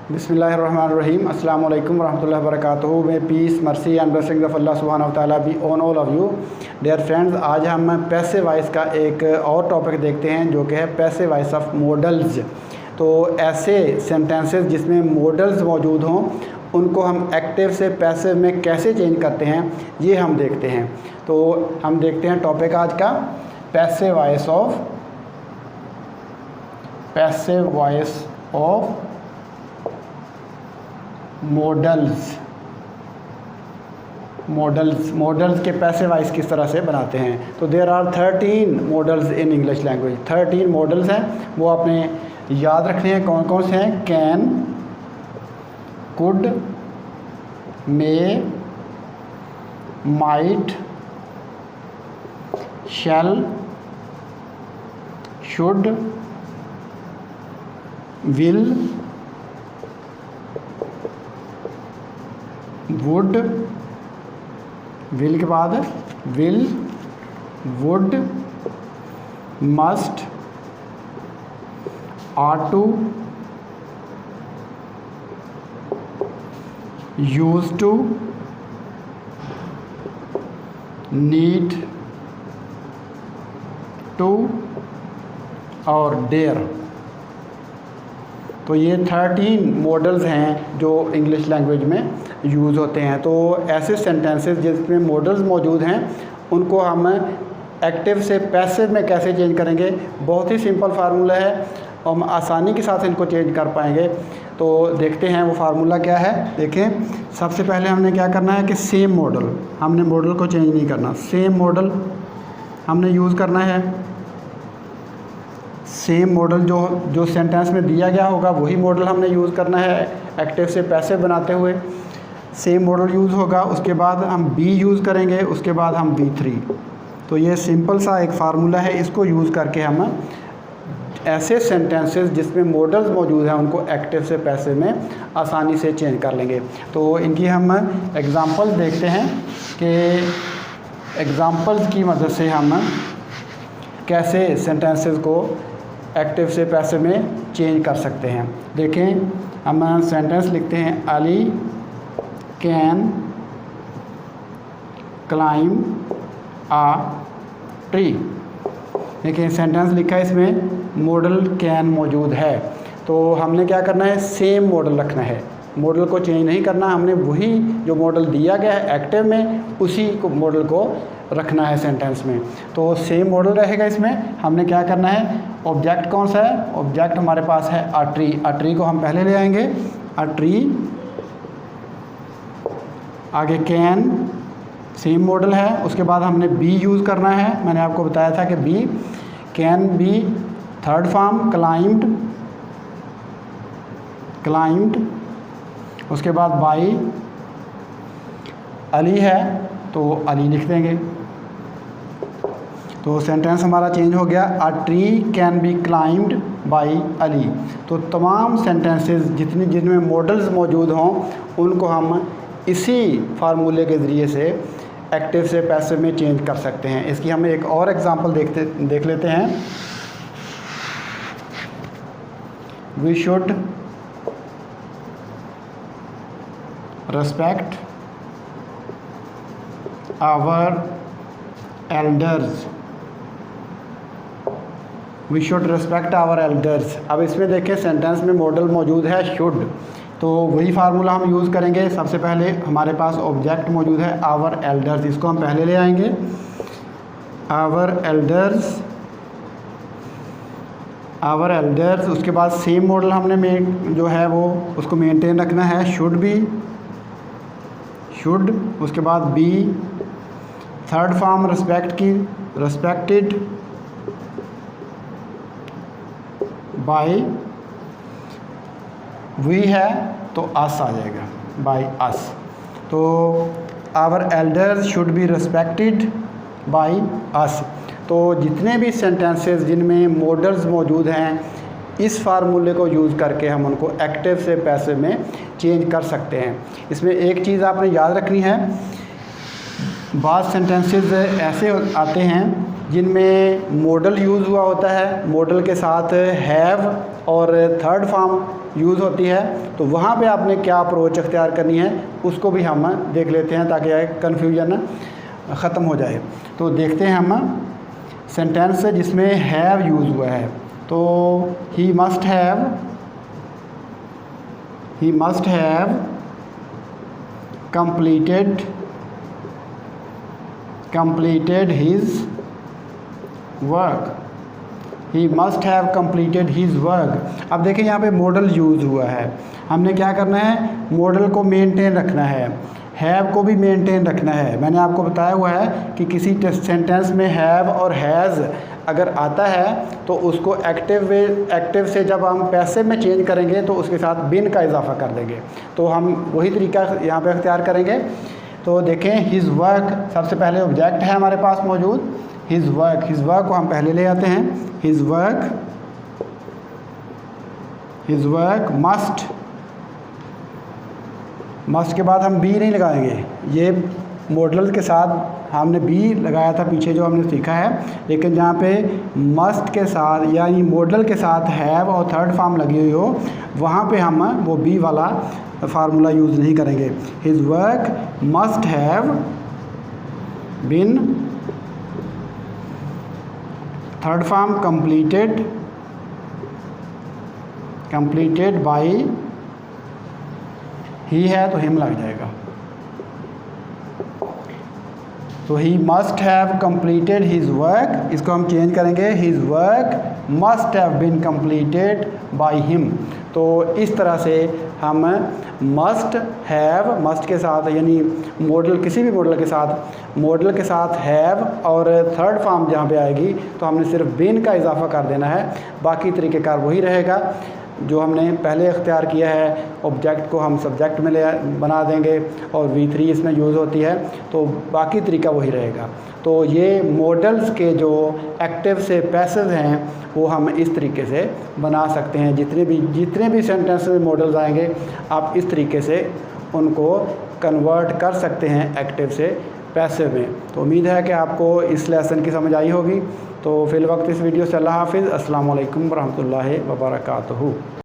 बिस्मिल्लाहिर्रहमानिर्रहीम अस्सलाम वालेकुम रहमतुल्लाहि व बरकातुहू। May peace mercy and blessings of Allah सुब्हानहू व तआला be on all of you dear friends. आज हम पैसिव वॉइस का एक और टॉपिक देखते हैं जो कि है पैसिव वॉइस ऑफ मॉडल्स। तो ऐसे सेंटेंसेस जिसमें मॉडल्स मौजूद हों उनको हम एक्टिव से पैसिव में कैसे चेंज करते हैं ये हम देखते हैं। तो हम देखते हैं टॉपिक आज का पैसिव वॉइस ऑफ मॉडल्स के पैसिव वॉइस किस तरह से बनाते हैं। तो there are 13 modals in English language. 13 modals हैं, वो आपने याद रखने हैं। कौन कौन से हैं? Can, could, may, might, shall, should, will, would, will के बाद will, would, must, are to, use to, need to और डेयर। तो ये 13 मॉडल्स हैं जो इंग्लिश लैंग्वेज में यूज़ होते हैं। तो ऐसे सेंटेंसेस जिसमें मॉडल्स मौजूद हैं उनको हम एक्टिव से पैसिव में कैसे चेंज करेंगे, बहुत ही सिंपल फार्मूला है और हम आसानी के साथ इनको चेंज कर पाएंगे। तो देखते हैं वो फार्मूला क्या है। देखें, सबसे पहले हमने क्या करना है कि सेम मॉडल, हमने मॉडल को चेंज नहीं करना, सेम मॉडल हमने यूज़ करना है। सेम मॉडल जो सेंटेंस में दिया गया होगा वही मॉडल हमने यूज़ करना है एक्टिव से पैसिव बनाते हुए। सेम मॉडल यूज़ होगा, उसके बाद हम बी यूज़ करेंगे, उसके बाद हम B3। तो ये सिंपल सा एक फार्मूला है, इसको यूज़ करके हम ऐसे सेंटेंसेस जिसमें मॉडल्स मौजूद हैं उनको एक्टिव से पैसिव में आसानी से चेंज कर लेंगे। तो इनकी हम एग्ज़ाम्पल्स देखते हैं कि एग्ज़ाम्पल्स की मदद से हम कैसे सेंटेंसेस को एक्टिव से पैसिव में चेंज कर सकते हैं। देखें, हम सेंटेंस लिखते हैं Ali can climb a tree. देखिए सेंटेंस लिखा है, इसमें मॉडल कैन मौजूद है। तो हमने क्या करना है, सेम मॉडल रखना है, मॉडल को चेंज नहीं करना। हमने वही जो मॉडल दिया गया है एक्टिव में उसी को मॉडल को रखना है सेंटेंस में। तो सेम मॉडल रहेगा इसमें। हमने क्या करना है, ऑब्जेक्ट कौन सा है, ऑब्जेक्ट हमारे पास है अ ट्री। अ ट्री को हम पहले ले आएंगे, अ ट्री, आगे कैन सेम मॉडल है, उसके बाद हमने बी यूज़ करना है। मैंने आपको बताया था कि be can be, third form climbed, उसके बाद बाई, अली है तो अली लिख देंगे। तो सेंटेंस हमारा चेंज हो गया, a tree can be climbed by Ali. तो तमाम सेंटेंसेस जिनमें मॉडल्स मौजूद हों उनको हम इसी फार्मूले के ज़रिए से एक्टिव से पैसिव में चेंज कर सकते हैं। इसकी हम एक और एग्जांपल देख लेते हैं। We should respect our elders। We should respect our elders. अब इसमें देखें सेंटेंस में मॉडल मौजूद है शुड, तो वही फार्मूला हम यूज़ करेंगे। सबसे पहले हमारे पास ऑब्जेक्ट मौजूद है आवर एल्डर्स, इसको हम पहले ले आएंगे, आवर एल्डर्स। उसके बाद सेम मॉडल हमने जो है वो उसको मेंटेन रखना है, शुड बी, शुड, उसके बाद बी, थर्ड फॉर्म रिस्पेक्ट की, रिस्पेक्टेड बाय, वी है तो अस आ जाएगा, बाय अस। तो our elders should be respected by us. तो जितने भी सेंटेंसेस जिनमें मॉडल्स मौजूद हैं इस फार्मूले को यूज़ करके हम उनको एक्टिव से पैसिव में चेंज कर सकते हैं। इसमें एक चीज़ आपने याद रखनी है, बाज़ सेंटेंसेस ऐसे आते हैं जिनमें मॉडल यूज़ हुआ होता है, मॉडल के साथ हैव और थर्ड फॉर्म यूज़ होती है, तो वहाँ पे आपने क्या अप्रोच अख्तियार करनी है उसको भी हम देख लेते हैं ताकि कन्फ्यूजन ख़त्म हो जाए। तो देखते हैं हम सेंटेंस जिसमें हैव यूज़ हुआ है। तो he must have completed his work। He must have completed his work। अब देखिए यहाँ पे मॉडल यूज़ हुआ है, हमने क्या करना है, मॉडल को मेंटेन रखना है, हैव को भी मेंटेन रखना है। मैंने आपको बताया हुआ है कि किसी सेंटेंस में हैव और हैज़ अगर आता है तो उसको एक्टिव से जब हम पैसिव में चेंज करेंगे तो उसके साथ बिन का इजाफा कर देंगे। तो हम वही तरीका यहाँ पे अख्तियार करेंगे। तो देखें हिज़ वर्क, सबसे पहले ऑब्जेक्ट है हमारे पास मौजूद, हिज़ वर्क को हम पहले ले आते हैं। हिज़ वर्क मस्ट के बाद हम बी नहीं लगाएंगे, ये मॉडल के साथ हमने बी लगाया था पीछे जो हमने सीखा है, लेकिन जहाँ पे मस्ट के साथ यानी मॉडल के साथ हैव और थर्ड फॉर्म लगी हुई हो वहाँ पे हम वो बी वाला फार्मूला यूज़ नहीं करेंगे। His work must have been third form completed by, he है तो हिम लग जाएगा। तो he must have completed his work, इसको हम चेंज करेंगे, his work must have been completed by him. तो इस तरह से हम मस्ट के साथ यानी मॉडल, किसी भी मॉडल के साथ हैव और थर्ड फॉर्म जहाँ पे आएगी तो हमने सिर्फ बिन का इजाफा कर देना है, बाकी तरीक़ेकार वही रहेगा जो हमने पहले अख्तियार किया है। ऑब्जेक्ट को हम सब्जेक्ट में बना देंगे और V3 इसमें यूज़ होती है, तो बाकी तरीका वही रहेगा। तो ये मॉडल्स के जो एक्टिव से पैसिव हैं वो हम इस तरीके से बना सकते हैं। जितने भी सेंटेंस में मॉडल्स आएंगे आप इस तरीके से उनको कन्वर्ट कर सकते हैं एक्टिव से पैसिव में। तो उम्मीद है कि आपको इस लेसन की समझ आई होगी। तो फिल वक्त इस वीडियो से अल्लाह हाफिज़, अस्सलाम वालेकुम रहमतुल्लाहि व बरकातहू।